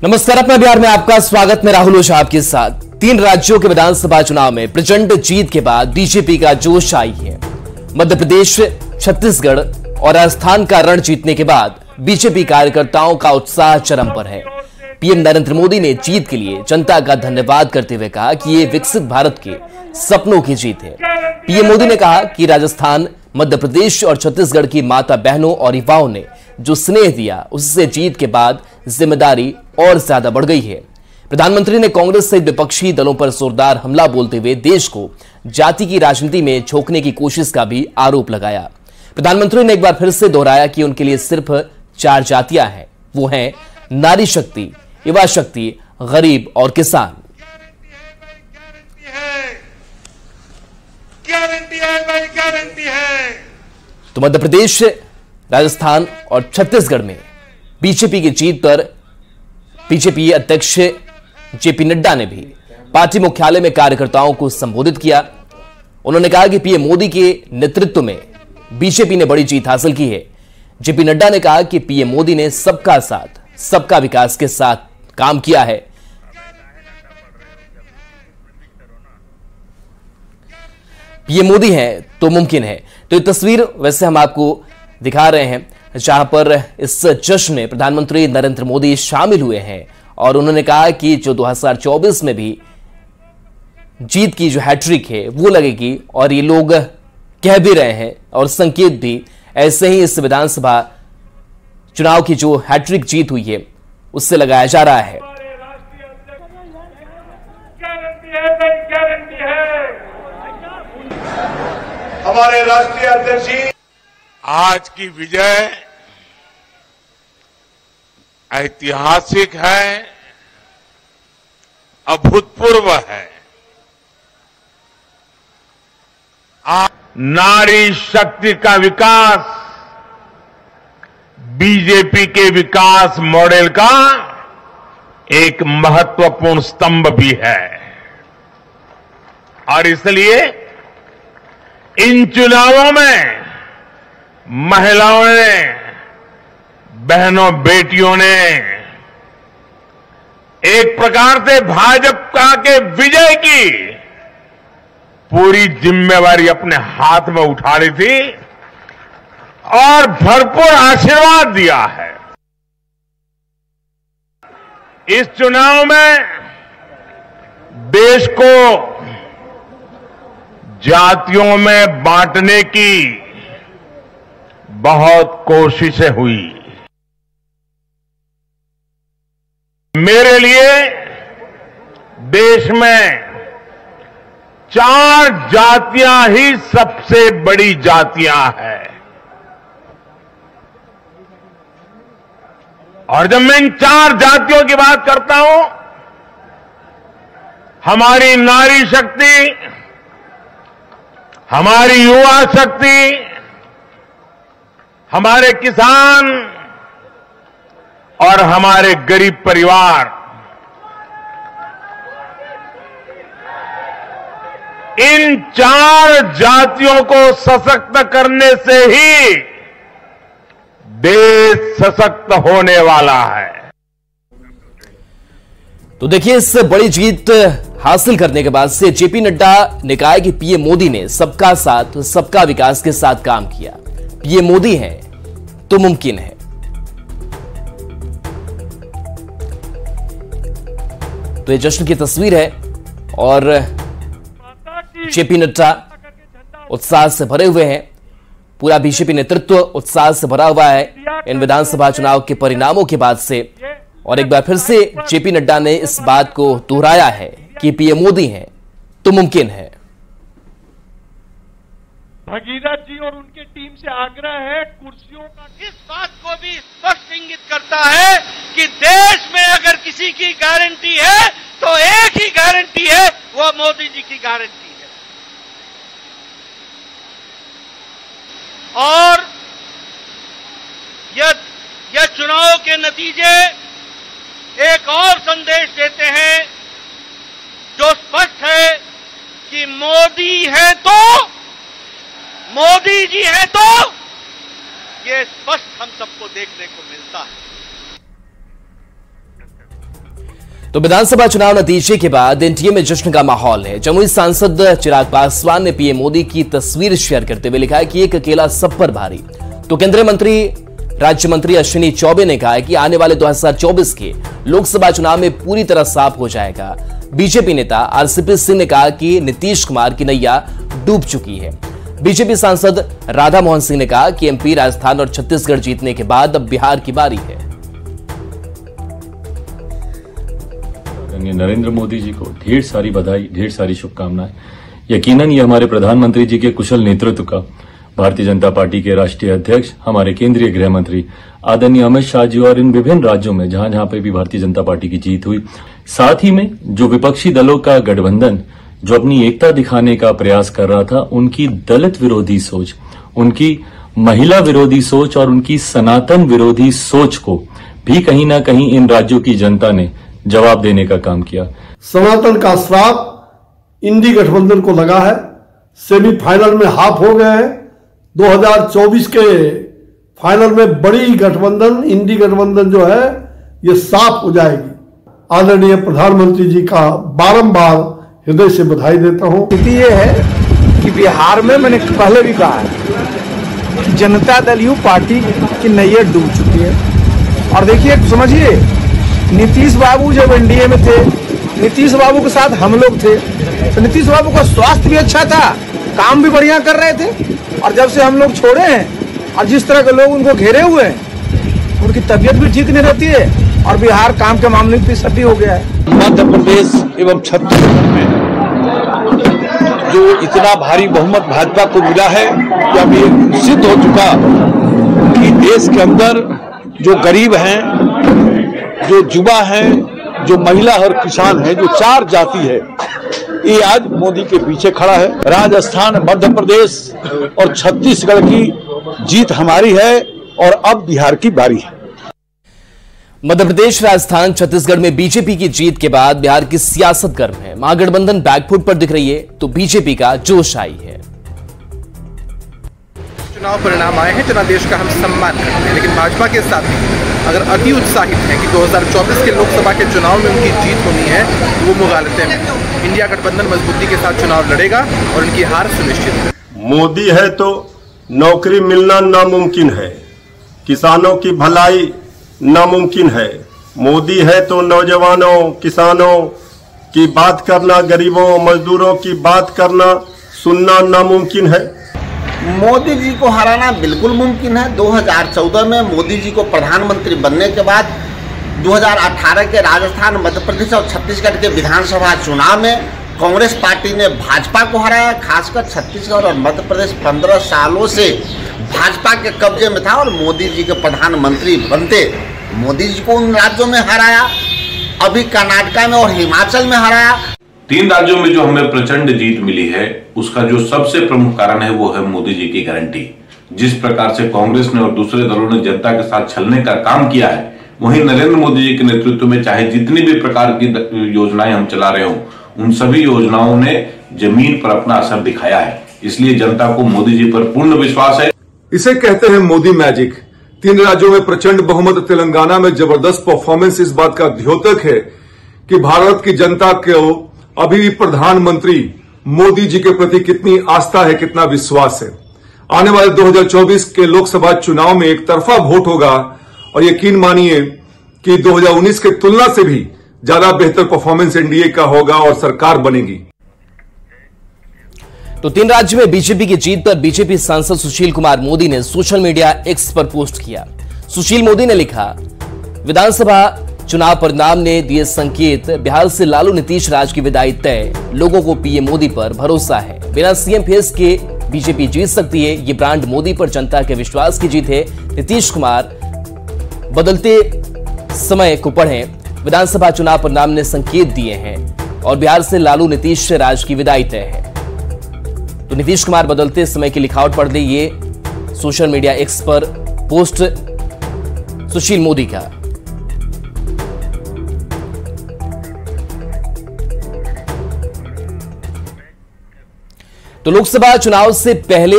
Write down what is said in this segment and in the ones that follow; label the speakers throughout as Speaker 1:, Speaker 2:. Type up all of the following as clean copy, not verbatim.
Speaker 1: नमस्कार, अपना बिहार में आपका स्वागत। मैं राहुल ओझा आपके साथ। 3 राज्यों के विधानसभा चुनाव में प्रचंड जीत के बाद बीजेपी का जोश आई है। मध्य प्रदेश, छत्तीसगढ़ और राजस्थान का रण जीतने के बाद बीजेपी कार्यकर्ताओं का उत्साह चरम पर है। पीएम नरेंद्र मोदी ने जीत के लिए जनता का धन्यवाद करते हुए कहा कि ये विकसित भारत के सपनों की जीत है। पीएम मोदी ने कहा कि राजस्थान, मध्य प्रदेश और छत्तीसगढ़ की माता बहनों और युवाओं ने जो स्नेह दिया, उससे जीत के बाद जिम्मेदारी और ज्यादा बढ़ गई है। प्रधानमंत्री ने कांग्रेस सहित विपक्षी दलों पर जोरदार हमला बोलते हुए देश को जाति की राजनीति में झोंकने की कोशिश का भी आरोप लगाया। प्रधानमंत्री ने एक बार फिर से दोहराया कि उनके लिए सिर्फ 4 जातियां हैं, वो हैं नारी शक्ति, युवा शक्ति, गरीब और किसान।
Speaker 2: गारंटी है।
Speaker 1: तो मध्य प्रदेश, राजस्थान और छत्तीसगढ़ में बीजेपी की जीत पर बीजेपी अध्यक्ष जेपी नड्डा ने भी पार्टी मुख्यालय में कार्यकर्ताओं को संबोधित किया। उन्होंने कहा कि पीएम मोदी के नेतृत्व में बीजेपी ने बड़ी जीत हासिल की है। जेपी नड्डा ने कहा कि पीएम मोदी ने सबका साथ, सबका विकास के साथ काम किया है। पीएम मोदी है तो मुमकिन है। तो ये तस्वीर वैसे हम आपको दिखा रहे हैं, जहां पर इस जश्न में प्रधानमंत्री नरेंद्र मोदी शामिल हुए हैं और उन्होंने कहा कि जो 2024 में भी जीत की जो हैट्रिक है वो लगेगी, और ये लोग कह भी रहे हैं और संकेत भी ऐसे ही इस विधानसभा चुनाव की जो हैट्रिक जीत हुई है उससे लगाया जा रहा है।
Speaker 2: हमारे राष्ट्रीय अध्यक्ष जी, आज की विजय ऐतिहासिक है, अभूतपूर्व है। नारी शक्ति का विकास बीजेपी के विकास मॉडल का एक महत्वपूर्ण स्तंभ भी है, और इसलिए इन चुनावों में महिलाओं ने, बहनों बेटियों ने एक प्रकार से भाजपा के विजय की पूरी जिम्मेवारी अपने हाथ में उठा ली थी और भरपूर आशीर्वाद दिया है। इस चुनाव में देश को जातियों में बांटने की बहुत कोशिशें हुई। मेरे लिए देश में 4 जातियां ही सबसे बड़ी जातियां हैं, और जब मैं इन 4 जातियों की बात करता हूं, हमारी नारी शक्ति, हमारी युवा शक्ति, हमारे किसान और हमारे गरीब परिवार, इन 4 जातियों को सशक्त करने से ही देश सशक्त होने वाला है।
Speaker 1: तो देखिए, इस बड़ी जीत हासिल करने के बाद से जेपी नड्डा ने कहा कि पीएम मोदी ने सबका साथ, सबका विकास के साथ काम किया। पीएम मोदी है तो मुमकिन है। तो ये जश्न की तस्वीर है और जेपी नड्डा उत्साह से भरे हुए हैं। पूरा बीजेपी नेतृत्व उत्साह से भरा हुआ है इन विधानसभा चुनाव के परिणामों के बाद से, और एक बार फिर से जेपी नड्डा ने इस बात को दोहराया है कि पीएम मोदी हैं तो मुमकिन है।
Speaker 3: भगीरथ जी और उनकी टीम से आग्रह है कुर्सियों का। इस बात को भी स्पष्ट इंगित करता है कि देश में अगर किसी की गारंटी है तो एक ही गारंटी है, वो मोदी जी की गारंटी है। और यह चुनाव के नतीजे एक और संदेश देते हैं जो स्पष्ट है कि मोदी है तो, मोदी जी है तो, ये स्पष्ट हम सबको देखने को मिलता है।
Speaker 1: तो विधानसभा चुनाव नतीजे के बाद एनडीए में जश्न का माहौल है। जमुई सांसद चिराग पासवान ने पीएम मोदी की तस्वीर शेयर करते हुए लिखा है कि एक अकेला सब पर भारी। तो केंद्रीय मंत्री राज्य मंत्री अश्विनी चौबे ने कहा है कि आने वाले 2024 के लोकसभा चुनाव में पूरी तरह साफ हो जाएगा। बीजेपी नेता आरसीपी सिंह ने कहा कि नीतीश कुमार की नैया डूब चुकी है। बीजेपी सांसद राधा मोहन सिंह ने कहा कि एमपी, राजस्थान और छत्तीसगढ़ जीतने के बाद अब बिहार की बारी है।
Speaker 4: नरेंद्र मोदी जी को ढेर सारी बधाई, ढेर सारी शुभकामनाएं। यकीनन ये हमारे प्रधानमंत्री जी के कुशल नेतृत्व का, भारतीय जनता पार्टी के राष्ट्रीय अध्यक्ष, हमारे केंद्रीय गृह मंत्री आदरणीय अमित शाह जी और इन विभिन्न राज्यों में जहां जहां पे भी भारतीय जनता पार्टी की जीत हुई, साथ ही में जो विपक्षी दलों का गठबंधन जो अपनी एकता दिखाने का प्रयास कर रहा था, उनकी दलित विरोधी सोच, उनकी महिला विरोधी सोच और उनकी सनातन विरोधी सोच को भी कहीं ना कहीं इन राज्यों की जनता ने जवाब देने का काम किया।
Speaker 5: सनातन का श्राप इंडी गठबंधन को लगा है। सेमीफाइनल में हाफ हो गए हैं। 2024 के फाइनल में बड़ी गठबंधन, इंडी गठबंधन जो है ये साफ हो जाएगी। आदरणीय प्रधानमंत्री जी का बारंबार हृदय से बधाई देता हूं।
Speaker 6: स्थिति ये है कि बिहार में मैंने पहले भी कहा है कि जनता दल यू पार्टी की नैया डूब चुकी है। और देखिए, समझिए, नीतीश बाबू जब एनडीए में थे, नीतीश बाबू के साथ हम लोग थे, तो नीतीश बाबू का स्वास्थ्य भी अच्छा था, काम भी बढ़िया कर रहे थे। और जब से हम लोग छोड़े हैं और जिस तरह के लोग उनको घेरे हुए हैं, उनकी तबीयत भी ठीक नहीं रहती है और बिहार काम के मामले में सटी हो गया है।
Speaker 7: मध्य प्रदेश एवं छत्तीसगढ़ में जो इतना भारी बहुमत भाजपा को मिला है कि अब ये सिद्ध हो चुका कि देश के अंदर जो गरीब हैं, जो युवा हैं, जो महिला और किसान हैं, जो चार जाति है, ये आज मोदी के पीछे खड़ा है। राजस्थान, मध्य प्रदेश और छत्तीसगढ़ की जीत हमारी है और अब बिहार की बारी है।
Speaker 1: मध्य प्रदेश, राजस्थान, छत्तीसगढ़ में बीजेपी की जीत के बाद बिहार की सियासत गर्म है। महागठबंधन बैकफुट पर दिख रही है तो बीजेपी का जोश आई है।
Speaker 8: चुनाव परिणाम आए हैं, जनादेश का हम सम्मान करते हैं, लेकिन भाजपा के साथ अगर अति उत्साहित हैं कि 2024 के लोकसभा के चुनाव में उनकी जीत होनी है, तो वो मुगालते में इंडिया गठबंधन मजबूती के साथ चुनाव लड़ेगा और उनकी हार सुनिश्चित है।
Speaker 9: मोदी है तो नौकरी मिलना नामुमकिन है, किसानों की भलाई नामुमकिन है। मोदी है तो नौजवानों, किसानों की बात करना, गरीबों, मजदूरों की बात करना, सुनना नामुमकिन है।
Speaker 10: मोदी जी को हराना बिल्कुल मुमकिन है। 2014 में मोदी जी को प्रधानमंत्री बनने के बाद 2018 के राजस्थान, मध्य प्रदेश और छत्तीसगढ़ के विधानसभा चुनाव में कांग्रेस पार्टी ने भाजपा को हराया। खासकर छत्तीसगढ़ और मध्य प्रदेश 15 सालों से भाजपा के कब्जे में था और मोदी जी के प्रधानमंत्री बनते मोदी जी को उन राज्यों में हराया। अभी कर्नाटक में और हिमाचल में हराया।
Speaker 11: 3 राज्यों में जो हमें प्रचंड जीत मिली है, उसका जो सबसे प्रमुख कारण है वो है मोदी जी की गारंटी। जिस प्रकार से कांग्रेस ने और दूसरे दलों ने जनता के साथ छलने का काम किया है, वहीं नरेंद्र मोदी जी के नेतृत्व में चाहे जितनी भी प्रकार की योजनाएं हम चला रहे हों, उन सभी योजनाओं ने जमीन पर अपना असर दिखाया है। इसलिए जनता को मोदी जी पर पूर्ण विश्वास है।
Speaker 12: इसे कहते हैं मोदी मैजिक। 3 राज्यों में प्रचंड बहुमत, तेलंगाना में जबरदस्त परफॉर्मेंस इस बात का द्योतक है कि भारत की जनता को अभी भी प्रधानमंत्री मोदी जी के प्रति कितनी आस्था है, कितना विश्वास है। आने वाले 2024 के लोकसभा चुनाव में एक तरफा वोट होगा और यकीन मानिए कि 2019 के तुलना से भी ज्यादा बेहतर परफॉर्मेंस एनडीए का होगा और सरकार बनेगी।
Speaker 1: तो 3 राज्य में बीजेपी की जीत पर बीजेपी सांसद सुशील कुमार मोदी ने सोशल मीडिया एक्स पर पोस्ट किया। सुशील मोदी ने लिखा, विधानसभा चुनाव परिणाम ने दिए संकेत, बिहार से लालू नीतीश राज की विदाई तय, लोगों को पीएम मोदी पर भरोसा है, बिना सीएम फेस के बीजेपी जीत सकती है, ये ब्रांड मोदी पर जनता के विश्वास की जीत है। नीतीश कुमार बदलते समय को पढ़ें, विधानसभा चुनाव परिणाम ने संकेत दिए हैं और बिहार से लालू नीतीश राज की विदाई तय है। तो नीतीश कुमार बदलते समय की लिखावट पढ़ ली, ये सोशल मीडिया एक्स पर पोस्ट सुशील मोदी का। तो लोकसभा चुनाव से पहले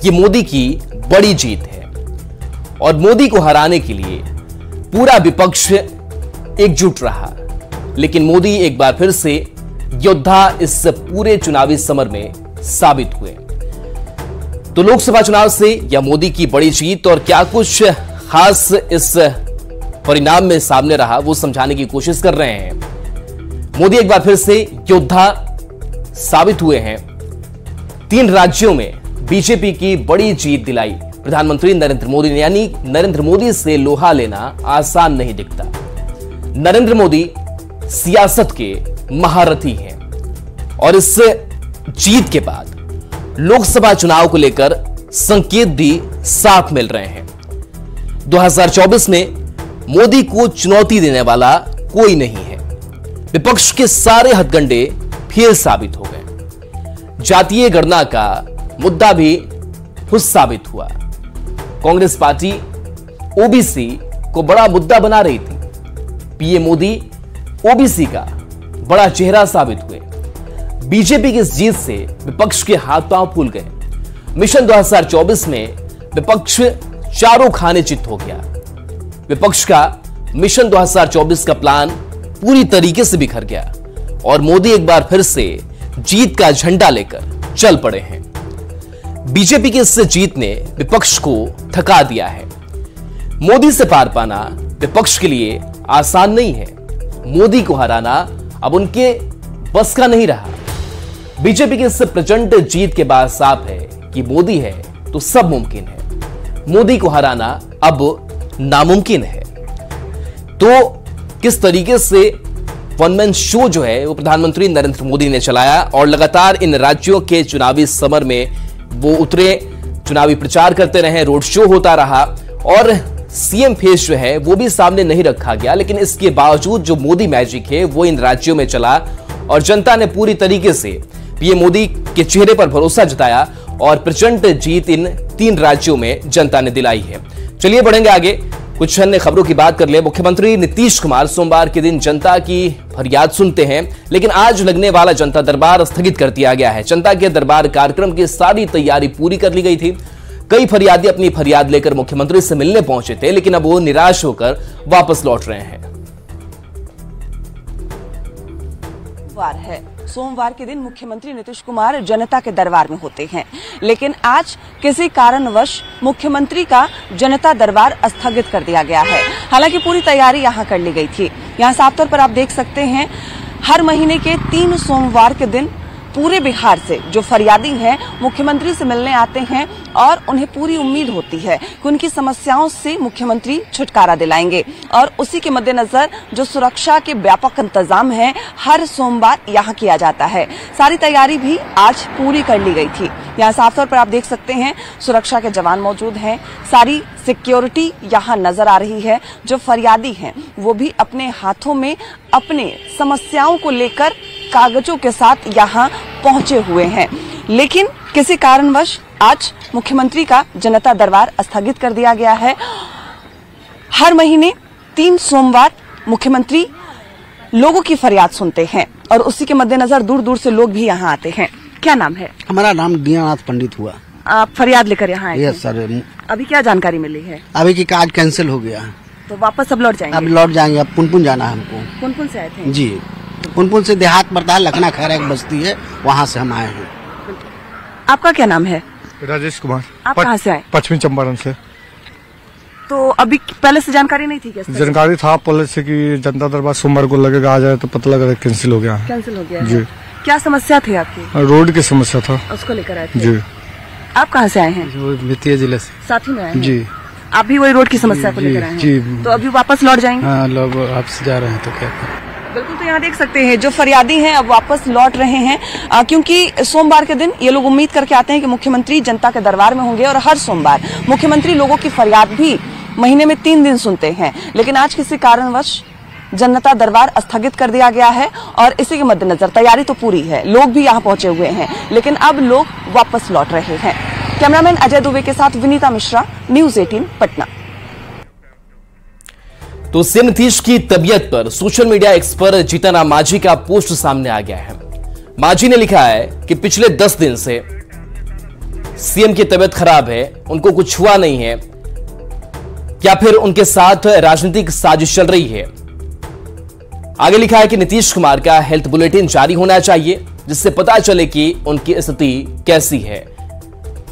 Speaker 1: ये मोदी की बड़ी जीत है और मोदी को हराने के लिए पूरा विपक्ष एकजुट रहा। लेकिन मोदी एक बार फिर से योद्धा इस पूरे चुनावी समर में साबित हुए। तो लोकसभा चुनाव से यह मोदी की बड़ी जीत और क्या कुछ खास इस परिणाम में सामने रहा वो समझाने की कोशिश कर रहे हैं। मोदी एक बार फिर से योद्धा साबित हुए हैं। 3 राज्यों में बीजेपी की बड़ी जीत दिलाई प्रधानमंत्री नरेंद्र मोदी ने, यानी नरेंद्र मोदी से लोहा लेना आसान नहीं दिखता। नरेंद्र मोदी सियासत के महारथी हैं और इस जीत के बाद लोकसभा चुनाव को लेकर संकेत भी साफ मिल रहे हैं। 2024 में मोदी को चुनौती देने वाला कोई नहीं है। विपक्ष के सारे हथकंडे फेल साबित हो गए। जातीय गणना का मुद्दा भी खुद साबित हुआ। कांग्रेस पार्टी ओबीसी को बड़ा मुद्दा बना रही थी। पीएम मोदी ओबीसी का बड़ा चेहरा साबित हुए। बीजेपी की इस जीत से विपक्ष के हाथ पांव फूल गए। मिशन 2024 में विपक्ष चारों खाने चित हो गया। विपक्ष का मिशन 2024 का प्लान पूरी तरीके से बिखर गया और मोदी एक बार फिर से जीत का झंडा लेकर चल पड़े हैं। बीजेपी की इस जीत ने विपक्ष को थका दिया है। मोदी से पार पाना विपक्ष के लिए आसान नहीं है। मोदी को हराना अब उनके बस का नहीं रहा। बीजेपी की इस प्रचंड जीत के बाद साफ है कि मोदी है तो सब मुमकिन है। मोदी को हराना अब नामुमकिन है। तो किस तरीके से वन मैन शो जो है वो प्रधानमंत्री नरेंद्र मोदी ने चलाया और लगातार इन राज्यों के चुनावी समर में वो उतरे, चुनावी प्रचार करते रहे, रोड शो होता रहा और सीएम फेस जो है वो भी सामने नहीं रखा गया। लेकिन इसके बावजूद जो मोदी मैजिक है वो इन राज्यों में चला और जनता ने पूरी तरीके से पीएम मोदी के चेहरे पर भरोसा जताया और प्रचंड जीत इन 3 राज्यों में जनता ने दिलाई है। चलिए बढ़ेंगे आगे, कुछ अन्य खबरों की बात कर ले। मुख्यमंत्री नीतीश कुमार सोमवार के दिन जनता की फरियाद सुनते हैं, लेकिन आज लगने वाला जनता दरबार स्थगित कर दिया गया है। जनता के दरबार कार्यक्रम की सारी तैयारी पूरी कर ली गई थी। कई फरियादी अपनी फरियाद लेकर मुख्यमंत्री से मिलने पहुंचे थे, लेकिन अब वो निराश होकर वापस लौट रहे हैं।
Speaker 13: सोमवार के दिन मुख्यमंत्री नीतीश कुमार जनता के दरबार में होते हैं, लेकिन आज किसी कारणवश मुख्यमंत्री का जनता दरबार स्थगित कर दिया गया है। हालांकि पूरी तैयारी यहां कर ली गई थी। यहां साफ तौर पर आप देख सकते हैं, हर महीने के 3 सोमवार के दिन पूरे बिहार से जो फरियादी हैं मुख्यमंत्री से मिलने आते हैं और उन्हें पूरी उम्मीद होती है कि उनकी समस्याओं से मुख्यमंत्री छुटकारा दिलाएंगे। और उसी के मद्देनजर जो सुरक्षा के व्यापक इंतजाम है हर सोमवार यहां किया जाता है। सारी तैयारी भी आज पूरी कर ली गई थी। यहाँ साफ तौर पर आप देख सकते हैं सुरक्षा के जवान मौजूद हैं, सारी सिक्योरिटी यहाँ नजर आ रही है। जो फरियादी हैं वो भी अपने हाथों में अपने समस्याओं को लेकर कागजों के साथ यहाँ पहुंचे हुए हैं, लेकिन किसी कारणवश आज मुख्यमंत्री का जनता दरबार स्थगित कर दिया गया है। हर महीने 3 सोमवार मुख्यमंत्री लोगों की फरियाद सुनते हैं और उसी के मद्देनजर दूर दूर से लोग भी यहाँ आते हैं। क्या नाम है?
Speaker 14: हमारा नाम दीनानाथ पंडित हुआ।
Speaker 13: आप फरियाद लेकर यहाँ आए?
Speaker 14: Yes sir.
Speaker 13: अभी क्या जानकारी मिली है?
Speaker 14: अभी की कार्ड कैंसिल हो गया,
Speaker 13: तो वापस अब लौट जाएंगे?
Speaker 14: अब लौट जाएंगे। अब पुनपुन जाना है हमको।
Speaker 13: पुनपुन से आए थे?
Speaker 14: जी, पुनपुन से देहात पड़ता है, लखना खैरा एक बस्ती है, वहाँ से हम आए हैं।
Speaker 13: आपका क्या नाम है?
Speaker 15: राजेश कुमार।
Speaker 13: आप कहाँ से आए?
Speaker 15: पश्चिमी चंपारण से।
Speaker 13: तो अभी पहले से जानकारी नहीं थी क्या?
Speaker 15: जानकारी था पहले से कि जनता दरबार सोमवार को लगेगा, आ जाए, तो पता लगा कैंसिल हो गया।
Speaker 13: कैंसिल हो गया
Speaker 15: जी।
Speaker 13: क्या समस्या थी आपकी?
Speaker 15: रोड की समस्या था,
Speaker 13: उसको लेकर आए थे।
Speaker 15: जी।
Speaker 13: आप कहाँ से आए हैं?
Speaker 15: वित्तीय जिले से।
Speaker 13: साथ ही में आए हैं?
Speaker 15: जी।
Speaker 13: आप भी वही रोड की समस्या को लेकर आए हैं?
Speaker 15: जी।
Speaker 13: तो अभी वापस लौट जाएंगे?
Speaker 15: हाँ, लोग आपसे जा रहे हैं तो क्या करें।
Speaker 13: बिल्कुल, तो यहाँ देख सकते हैं जो फरियादी हैं अब वापस लौट रहे हैं, क्योंकि सोमवार के दिन ये लोग उम्मीद करके आते हैं कि मुख्यमंत्री जनता के दरबार में होंगे और हर सोमवार मुख्यमंत्री लोगों की फरियाद भी महीने में 3 दिन सुनते हैं। लेकिन आज किसी कारणवश जनता दरबार स्थगित कर दिया गया है और इसी के मद्देनजर तैयारी तो पूरी है, लोग भी यहाँ पहुंचे हुए हैं, लेकिन अब लोग वापस लौट रहे हैं। कैमरामैन अजय दुबे के साथ विनीता मिश्रा, न्यूज़ 18 पटना।
Speaker 1: तो सीएम नीतीश की तबीयत पर social media expert Jitan Ram Manjhi का पोस्ट सामने आ गया है। मांझी ने लिखा है कि पिछले 10 दिन से सीएम की तबीयत खराब है, उनको कुछ हुआ नहीं है, क्या फिर उनके साथ राजनीतिक साजिश चल रही है? आगे लिखा है कि नीतीश कुमार का हेल्थ बुलेटिन जारी होना चाहिए जिससे पता चले कि उनकी स्थिति कैसी है।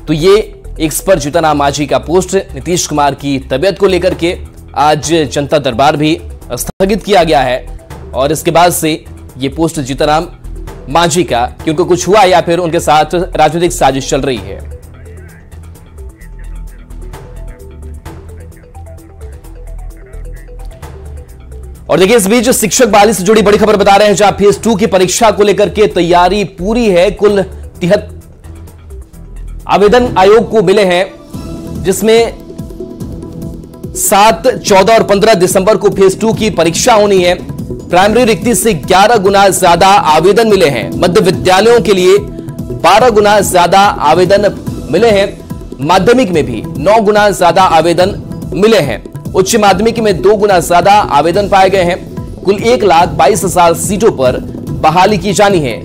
Speaker 1: तो ये एक्सपर्ट जीतनराम मांझी का पोस्ट नीतीश कुमार की तबीयत को लेकर के आज जनता दरबार भी स्थगित किया गया है और इसके बाद से ये पोस्ट जीतनराम मांझी का कि उनको कुछ हुआ या फिर उनके साथ राजनीतिक साजिश चल रही है। और देखिए इस बीच शिक्षक बहाली से जुड़ी बड़ी खबर बता रहे हैं जहां फेज 2 की परीक्षा को लेकर के तैयारी पूरी है। कुल 73 आवेदन आयोग को मिले हैं जिसमें 7, 14 और 15 दिसंबर को फेज 2 की परीक्षा होनी है। प्राइमरी रिक्ति से 11 गुना ज्यादा आवेदन मिले हैं। मध्य विद्यालयों के लिए 12 गुना ज्यादा आवेदन मिले हैं। माध्यमिक में भी 9 गुना ज्यादा आवेदन मिले हैं। उच्च माध्यमिक में 2 गुना ज्यादा आवेदन पाए गए हैं। कुल 1,22,000 सीटों पर बहाली की जानी है।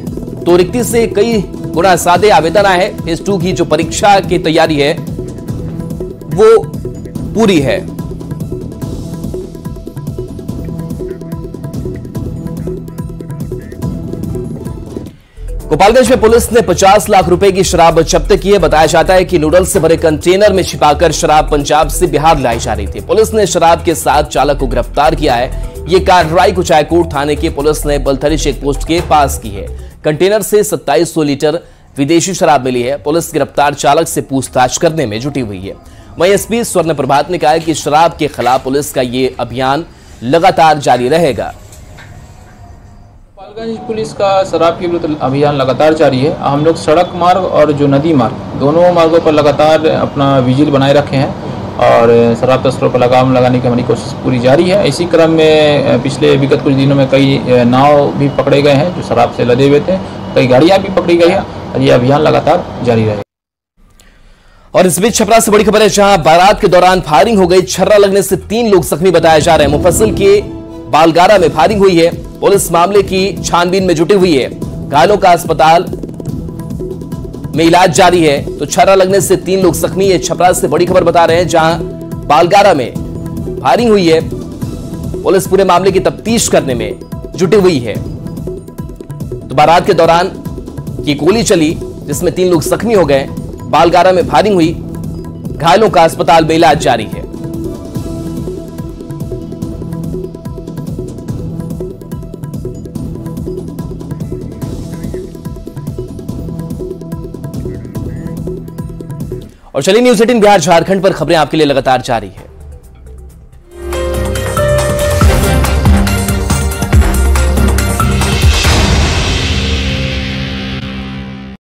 Speaker 1: तो रिक्ति से कई गुना ज्यादा आवेदन आए हैं। फेज 2 की जो परीक्षा की तैयारी है वो पूरी है। गोपालगंज में पुलिस ने 50 लाख रुपए की शराब जब्त की है। बताया जाता है कि नूडल्स से भरे कंटेनर में छिपाकर शराब पंजाब से बिहार लाई जा रही थी। पुलिस ने शराब के साथ चालक को गिरफ्तार किया है। यह कार्रवाई कुचायकोट थाने के पुलिस ने बलथरी चेक पोस्ट के पास की है। कंटेनर से 2700 लीटर विदेशी शराब मिली है। पुलिस गिरफ्तार चालक से पूछताछ करने में जुटी हुई है। वहीं एसपी स्वर्ण प्रभात ने कहा कि शराब के खिलाफ पुलिस का यह अभियान लगातार जारी रहेगा।
Speaker 16: गोपालगंज पुलिस का शराब के विरुद्ध अभियान लगातार जारी है। हम लोग सड़क मार्ग और जो नदी मार्ग दोनों मार्गों पर लगातार अपना विजिल बनाए रखे हैं और शराब तस्करों पर लगाम लगाने की हमारी कोशिश पूरी जारी है। इसी क्रम में पिछले विगत कुछ दिनों में कई नाव भी पकड़े गए हैं जो शराब से लदे हुए थे। कई गाड़ियां भी पकड़ी गई है और ये अभियान लगातार जारी रहेगा।
Speaker 1: और इस बीच छपरा से बड़ी खबर है जहां बारात के दौरान फायरिंग हो गई। छर्रा लगने से 3 लोग जख्मी बताए जा रहे हैं। मुफस्सिल के बालगारा में फायरिंग हुई है। पुलिस मामले की छानबीन में जुटी हुई है। घायलों का अस्पताल में इलाज जारी है। तो छर्रा लगने से 3 लोग जख्मी है। छपरा से बड़ी खबर बता रहे हैं जहां बालगारा में फायरिंग हुई है। पुलिस पूरे मामले की तफ्तीश करने में जुटी हुई है। तो बारात के दौरान की गोली चली जिसमें 3 लोग जख्मी हो गए। बालगारा में फायरिंग हुई। घायलों का अस्पताल में इलाज जारी है। और चलिए न्यूज़ 18 बिहार झारखंड पर खबरें आपके लिए लगातार जारी है।